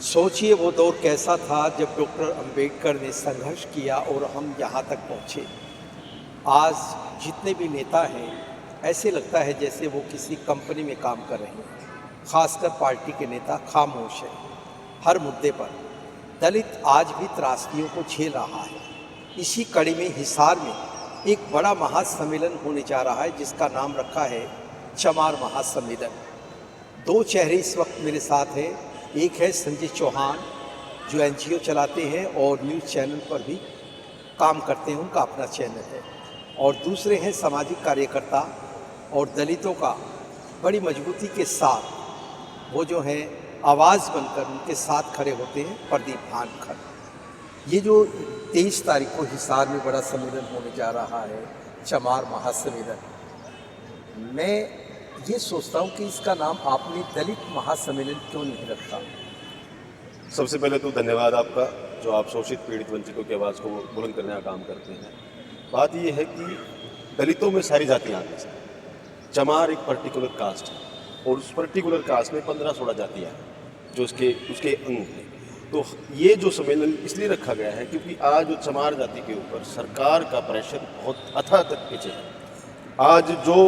सोचिए वो दौर कैसा था जब डॉक्टर अंबेडकर ने संघर्ष किया और हम यहाँ तक पहुँचे। आज जितने भी नेता हैं, ऐसे लगता है जैसे वो किसी कंपनी में काम कर रहे हैं। खासकर पार्टी के नेता खामोश हैं हर मुद्दे पर। दलित आज भी त्रासदियों को झेल रहा है। इसी कड़ी में हिसार में एक बड़ा महासम्मेलन होने जा रहा है, जिसका नाम रखा है चमार महासम्मेलन। दो चेहरे इस वक्त मेरे साथ हैं। एक है संजय चौहान, जो एनजीओ चलाते हैं और न्यूज़ चैनल पर भी काम करते हैं, उनका अपना चैनल है। और दूसरे हैं सामाजिक कार्यकर्ता और दलितों का बड़ी मजबूती के साथ वो जो है आवाज़ बनकर उनके साथ खड़े होते हैं, प्रदीप भानखर। ये जो 23 तारीख को हिसार में बड़ा सम्मेलन होने जा रहा है, चमार महासम्मेलन, मैं ये सोचता हूँ कि इसका नाम आपने दलित महासम्मेलन क्यों नहीं रखा? सबसे पहले तो धन्यवाद आपका, जो आप शोषित पीड़ित वंचितों की आवाज़ को बुलंद करने का काम करते हैं। बात ये है कि दलितों में सारी जातियाँ आती हैं। चमार एक पर्टिकुलर कास्ट है और उस पर्टिकुलर कास्ट में 15-16 जातियाँ हैं जो उसके अंग हैं। तो ये जो सम्मेलन इसलिए रखा गया है क्योंकि आज जो चमार जाति के ऊपर सरकार का प्रेशर बहुत अथाह तक पीछे है। आज जो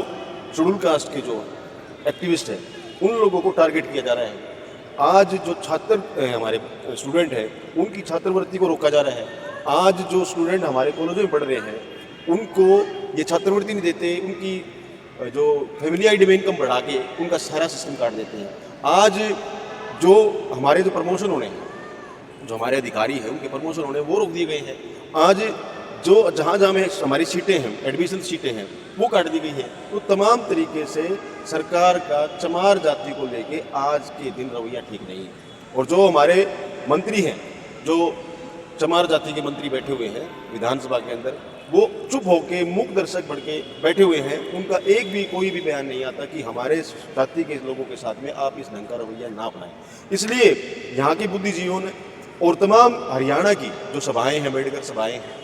शेड्यूल कास्ट के जो एक्टिविस्ट हैं, उन लोगों को टारगेट किया जा रहा है। आज जो छात्र हमारे स्टूडेंट हैं, उनकी छात्रवृत्ति को रोका जा रहा है। आज जो स्टूडेंट हमारे कॉलेजों में पढ़ रहे हैं, उनको ये छात्रवृत्ति नहीं देते, उनकी जो फैमिली आईडी में इनकम बढ़ा के उनका सारा सिस्टम काट देते हैं। आज जो हमारे जो प्रमोशन होने हैं, जो हमारे अधिकारी हैं, उनके प्रमोशन होने वो रोक दिए गए हैं। आज जो जहाँ में हमारी सीटें हैं, एडमिशन सीटें हैं, वो काट दी गई हैं। तो तमाम तरीके से सरकार का चमार जाति को लेके आज के दिन रवैया ठीक नहीं है। और जो हमारे मंत्री हैं, जो चमार जाति के मंत्री बैठे हुए हैं विधानसभा के अंदर, वो चुप होके मूक दर्शक बन के बैठे हुए हैं। उनका एक भी कोई भी बयान नहीं आता कि हमारे जाति के लोगों के साथ में आप इस ढंग का रवैया ना अपनाएं। इसलिए यहाँ के बुद्धिजीवियों ने और तमाम हरियाणा की जो सभाएँ हैं, अम्बेडकर सभाएँ हैं,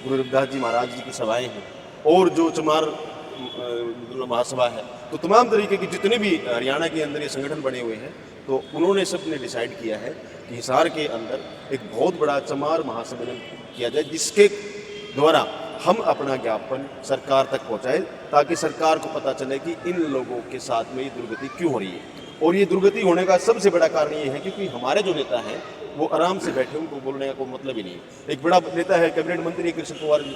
गुरु रविदास जी महाराज जी की सभाएँ हैं, और जो चमार महासभा है, तो तमाम तरीके की जितने भी हरियाणा के अंदर ये संगठन बने हुए हैं, तो उन्होंने सबने डिसाइड किया है कि हिसार के अंदर एक बहुत बड़ा चमार महासम्मेलन किया जाए, जिसके द्वारा हम अपना ज्ञापन सरकार तक पहुंचाएं, ताकि सरकार को पता चले कि इन लोगों के साथ में ये दुर्गति क्यों हो रही है। और ये दुर्गति होने का सबसे बड़ा कारण ये है क्योंकि हमारे जो नेता हैं वो आराम से बैठे, उनको बोलने का कोई मतलब ही नहीं है। एक बड़ा नेता है कैबिनेट मंत्री कृष्ण कुमार जी,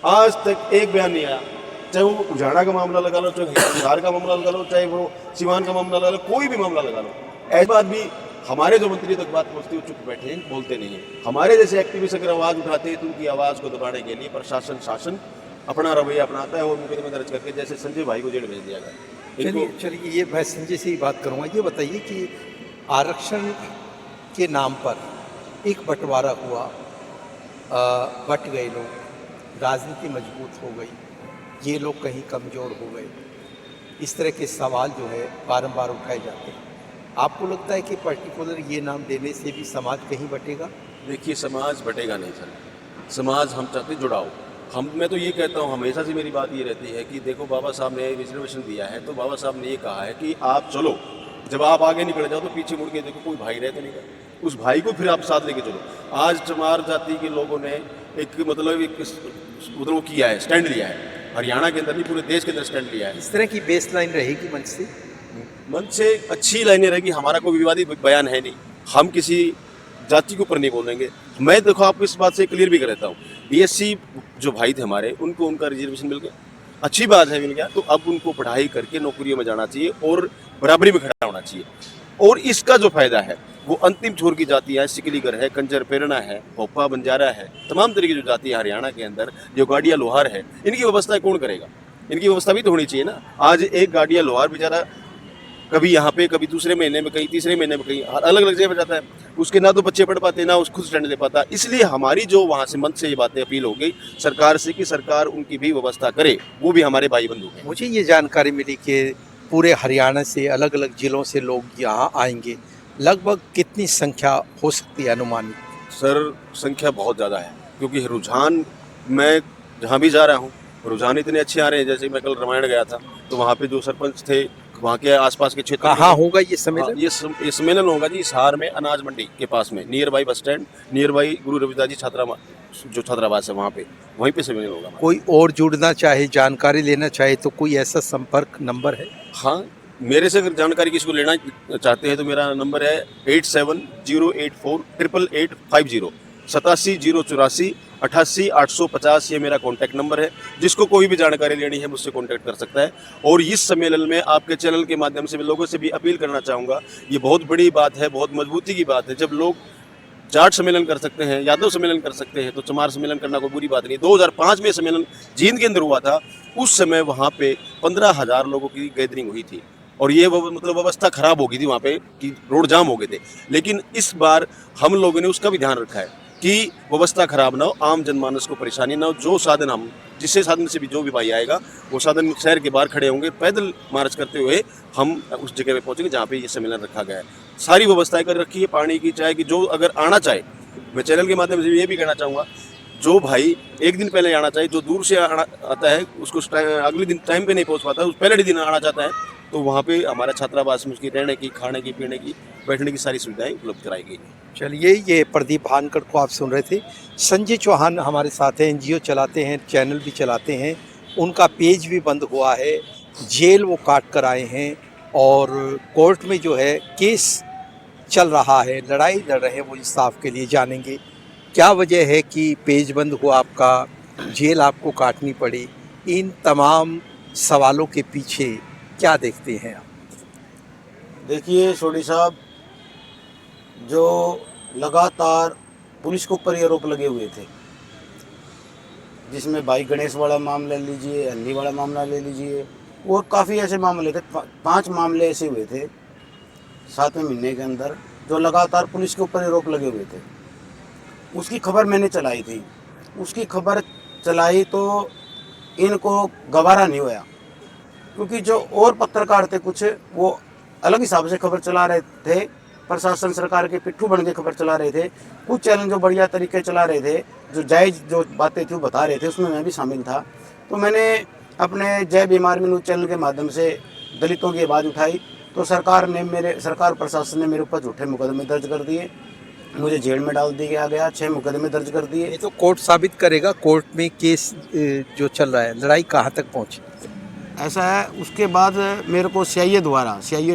आज तक एक बयान नहीं आया। चाहे वो उजाड़ा का मामला लगा लो, चाहे हिसार का मामला लगा लो, चाहे वो सिवान का मामला लगा लो, कोई भी मामला लगा लो, ऐसी बात भी हमारे जो मंत्री तक बात पहुंचती है वो चुप बैठे हैं, बोलते नहीं हैं। हमारे जैसे एक्टिविस्ट अगर आवाज़ उठाते हैं तो उनकी आवाज़ को दबाने के लिए प्रशासन शासन अपना रवैया अपनाता है और मुकदमे दर्ज करके जैसे संजय भाई को जेल भेज दिया गया। चलिए ये मैं संजय से ही बात करूँगा। ये बताइए कि आरक्षण के नाम पर एक बंटवारा हुआ, बट गए लोग, राजनीति मजबूत हो गई, ये लोग कहीं कमज़ोर हो गए, इस तरह के सवाल जो है बारंबार उठाए जाते हैं। आपको लगता है कि पर्टिकुलर ये नाम देने से भी समाज कहीं बटेगा? देखिए, समाज बटेगा नहीं सर, समाज हम चाहते जुड़ाओ। मैं तो ये कहता हूँ, हमेशा से मेरी बात ये रहती है कि देखो, बाबा साहब ने रिजर्वेशन दिया है तो बाबा साहब ने ये कहा है कि आप चलो, जब आप आगे निकल जाओ तो पीछे मुड़ के देखो कोई भाई रहे तो नहीं रहे, उस भाई को फिर आप साथ लेके चलो। आज चमार जाति के लोगों ने एक किया है, स्टैंड लिया है, हरियाणा के अंदर नहीं पूरे देश के अंदर स्टैंड लिया है। इस तरह की बेस लाइन रहेगी मंच से अच्छी लाइनें रहेगी। हमारा कोई विवादित बयान है नहीं, हम किसी जाति के ऊपर नहीं बोलेंगे। मैं देखो आपको इस बात से क्लियर भी कर देता हूँ, बीएससी जो भाई थे हमारे, उनको उनका रिजर्वेशन मिल गया, अच्छी बात है, मिल गया, तो अब उनको पढ़ाई करके नौकरियों में जाना चाहिए और बराबरी में खड़ा होना चाहिए। और इसका जो फायदा है वो अंतिम छोर की जातियाँ, सिकलीगर है, कंजर प्रेरणा है, भोपा बंजारा है, तमाम तरह की जो जाति है हरियाणा के अंदर, जो गाड़िया लोहार है, इनकी व्यवस्था कौन करेगा? इनकी व्यवस्था भी तो होनी चाहिए ना। आज एक गाड़िया लोहार बेचारा कभी यहाँ पे, कभी दूसरे महीने में, कहीं तीसरे महीने में, कहीं अलग अलग जगह पर जाता है, उसके ना तो बच्चे पढ़ पाते, ना उसको स्टैंड दे पाता। इसलिए हमारी जो वहाँ से मंच से ये बातें अपील हो गई सरकार से कि सरकार उनकी भी व्यवस्था करे, वो भी हमारे भाई बंधु हैं। मुझे ये जानकारी मिली कि पूरे हरियाणा से अलग अलग ज़िलों से लोग यहाँ आएंगे, लगभग कितनी संख्या हो सकती है अनुमानित? सर, संख्या बहुत ज़्यादा है, क्योंकि रुझान, मैं जहाँ भी जा रहा हूँ रुझान इतने अच्छे आ रहे हैं। जैसे मैं कल रामायण गया था तो वहाँ पे जो सरपंच थे वहाँ के आसपास के क्षेत्र में। कहाँ होगा ये हाँ, सम्मेलन? ये सम्मेलन होगा जी हिसार में, अनाज मंडी के पास में, near by bus stand, near by Guru Ravidas ji जो छात्रावास है वहाँ पे, वहीं पे सम्मेलन होगा हमारा। कोई और जुड़ना चाहे, जानकारी लेना चाहे तो कोई ऐसा संपर्क नंबर है? हाँ, मेरे से अगर जानकारी किसी को लेना चाहते हैं तो मेरा नंबर है 8708488850, 87 88 ये मेरा कॉन्टैक्ट नंबर है। जिसको कोई भी जानकारी लेनी है मुझसे कॉन्टैक्ट कर सकता है। और इस सम्मेलन में आपके चैनल के माध्यम से मैं लोगों से भी अपील करना चाहूँगा, ये बहुत बड़ी बात है, बहुत मजबूती की बात है। जब लोग जाट सम्मेलन कर सकते हैं, यादव सम्मेलन कर सकते हैं, तो चमार सम्मेलन करना कोई बुरी बात नहीं। 2005 में सम्मेलन जींद के अंदर हुआ था, उस समय वहाँ पे 15,000 लोगों की गैदरिंग हुई थी और ये मतलब व्यवस्था खराब हो गई थी वहाँ पे कि रोड जाम हो गए थे। लेकिन इस बार हम लोगों ने उसका भी ध्यान रखा है कि व्यवस्था खराब ना हो, आम जनमानस को परेशानी ना हो। जो साधन हम जिससे साधन से भी जो भी भाई आएगा वो साधन शहर के बाहर खड़े होंगे, पैदल मार्च करते हुए हम उस जगह पे पहुंचेंगे जहाँ पे ये सम्मेलन रखा गया है। सारी व्यवस्थाएं कर रखी है, पानी की, चाय की। जो अगर आना चाहे, मैं चैनल के माध्यम से ये भी कहना चाहूँगा, जो भाई एक दिन पहले आना चाहिए, जो दूर से आता है उसको अगले दिन टाइम पे नहीं पहुँच पाता, उस पहले दिन आना चाहता है, तो वहाँ पे हमारा छात्रावास में उसकी रहने की, खाने की, पीने की, बैठने की सारी सुविधाएं उपलब्ध कराई गई। चलिए, ये प्रदीप भानकर को आप सुन रहे थे। संजय चौहान हमारे साथ हैं, एनजीओ चलाते हैं, चैनल भी चलाते हैं। उनका पेज भी बंद हुआ है, जेल वो काट कर आए हैं और कोर्ट में जो है केस चल रहा है, लड़ाई लड़ रहे हैं वो इंसाफ के लिए। जानेंगे क्या वजह है कि पेज बंद हुआ आपका, जेल आपको काटनी पड़ी। इन तमाम सवालों के पीछे क्या देखते हैं आप? देखिए सोडी साहब, जो लगातार पुलिस के ऊपर ये आरोप लगे हुए थे, जिसमें भाई गणेश वाला मामला ले लीजिए, अन्नी वाला मामला ले लीजिए, और काफ़ी ऐसे मामले थे। 5 मामले ऐसे हुए थे 7वें महीने के अंदर जो लगातार पुलिस के ऊपर आरोप लगे हुए थे। उसकी खबर मैंने चलाई थी। उसकी खबर चलाई तो इनको गवारा नहीं हुआ, क्योंकि जो और पत्रकार थे कुछ, वो अलग हिसाब से खबर चला रहे थे, प्रशासन सरकार के पिट्ठू बन के खबर चला रहे थे। कुछ चैनल जो बढ़िया तरीके चला रहे थे, जो जायज़ जो बातें थी वो बता रहे थे, उसमें मैं भी शामिल था। तो मैंने अपने जय बीमार न्यूज़ चैनल के माध्यम से दलितों की आवाज़ उठाई, तो सरकार प्रशासन ने मेरे ऊपर झूठे मुकदमे दर्ज कर दिए, मुझे जेल में डाल दिया गया, 6 मुकदमे दर्ज कर दिए। ये तो कोर्ट साबित करेगा। कोर्ट में केस जो चल रहा है, लड़ाई कहाँ तक पहुँची? ऐसा है, उसके बाद मेरे को सीआईए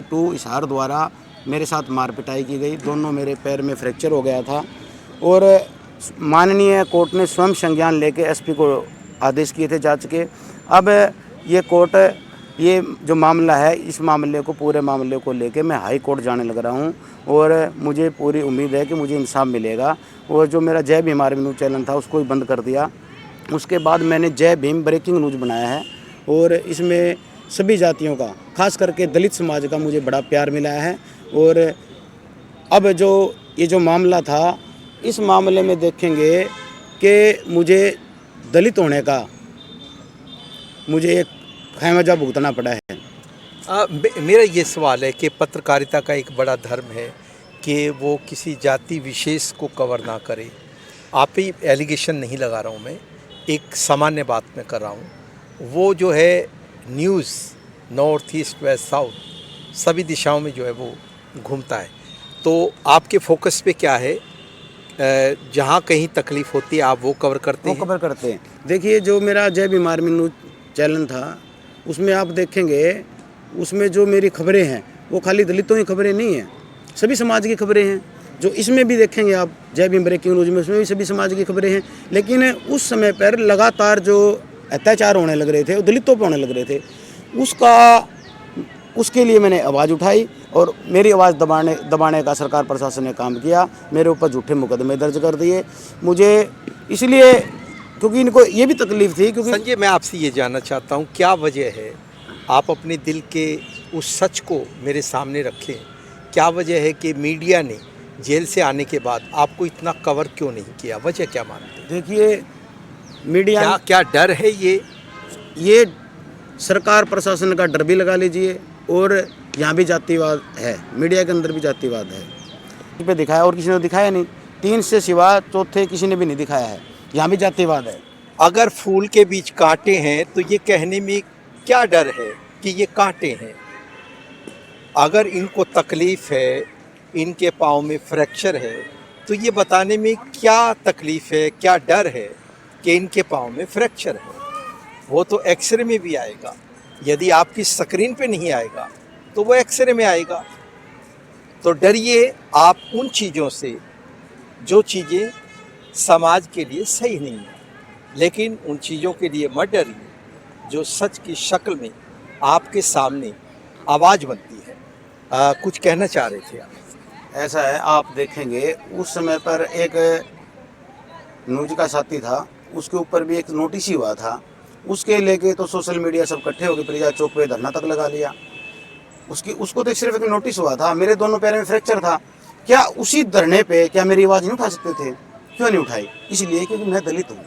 2 हिसार द्वारा मेरे साथ मार पिटाई की गई। दोनों मेरे पैर में फ्रैक्चर हो गया था और माननीय कोर्ट ने स्वयं संज्ञान लेके एसपी को आदेश किए थे जांच के। अब ये कोर्ट, ये जो मामला है, इस मामले को, पूरे मामले को लेके मैं हाई कोर्ट जाने लग रहा हूँ और मुझे पूरी उम्मीद है कि मुझे इंसाफ मिलेगा। और जो मेरा जय भीम आर्मी न्यूज़ चैनल था उसको भी बंद कर दिया। उसके बाद मैंने जय भीम ब्रेकिंग न्यूज़ बनाया है और इसमें सभी जातियों का, खास करके दलित समाज का मुझे बड़ा प्यार मिला है। और अब जो ये जो मामला था, इस मामले में देखेंगे कि मुझे दलित होने का मुझे एक खैमजा भुगतना पड़ा है। मेरा ये सवाल है कि पत्रकारिता का एक बड़ा धर्म है कि वो किसी जाति विशेष को कवर ना करे। आप ही एलिगेशन नहीं लगा रहा हूँ मैं, एक सामान्य बात मैं कर रहा हूँ। वो जो है news north east west south सभी दिशाओं में जो है वो घूमता है। तो आपके फोकस पे क्या है? जहाँ कहीं तकलीफ़ होती है आप वो कवर करते हैं? देखिए, जो मेरा जय भीम आर्मी न्यूज़ चैनल था, उसमें आप देखेंगे, उसमें जो मेरी खबरें हैं वो खाली दलितों की खबरें नहीं हैं, सभी समाज की खबरें हैं। जो इसमें भी देखेंगे आप जय भीम ब्रेकिंग न्यूज़ में, उसमें भी सभी समाज की खबरें हैं। लेकिन उस समय पर लगातार जो अत्याचार होने लग रहे थे, वो दलितों पर होने लग रहे थे, उसके लिए मैंने आवाज़ उठाई और मेरी आवाज़ दबाने का सरकार प्रशासन ने काम किया। मेरे ऊपर झूठे मुकदमे दर्ज कर दिए मुझे, इसलिए क्योंकि इनको ये भी तकलीफ़ थी। क्योंकि संजय, मैं आपसे ये जानना चाहता हूँ, क्या वजह है आप अपने दिल के उस सच को मेरे सामने रखें? क्या वजह है कि मीडिया ने जेल से आने के बाद आपको इतना कवर क्यों नहीं किया? वजह क्या मानते हैं? देखिए, मीडिया क्या डर है? ये सरकार प्रशासन का डर भी लगा लीजिए, और यहाँ भी जातिवाद है, मीडिया के अंदर भी जातिवाद है। इस पे दिखाया और किसी ने दिखाया नहीं, 3 से सिवा चौथे किसी ने भी नहीं दिखाया है। यहाँ भी जातिवाद है। अगर फूल के बीच कांटे हैं तो ये कहने में क्या डर है कि ये कांटे हैं? अगर इनको तकलीफ़ है, इनके पाँव में फ्रैक्चर है, तो ये बताने में क्या तकलीफ़ है, क्या डर है कि इनके पाँव में फ्रैक्चर है। वो तो एक्सरे में भी आएगा। यदि आपकी स्क्रीन पे नहीं आएगा तो वो एक्सरे में आएगा। तो डरिए आप उन चीज़ों से जो चीज़ें समाज के लिए सही नहीं है, लेकिन उन चीज़ों के लिए मत डरिए जो सच की शक्ल में आपके सामने आवाज़ बनती है। कुछ कहना चाह रहे थे आप? ऐसा है, आप देखेंगे उस समय पर एक न्यूज का साथी था, उसके ऊपर भी एक नोटिस ही हुआ था। उसके लेके तो सोशल मीडिया सब इकट्ठे होकर परिजा चौक पे धरना तक लगा लिया। उसको तो सिर्फ एक नोटिस हुआ था, मेरे दोनों पैर में फ्रैक्चर था। क्या उसी धरने पे क्या मेरी आवाज़ नहीं उठा सकते थे? क्यों नहीं उठाई? इसलिए क्योंकि मैं दलित हूँ।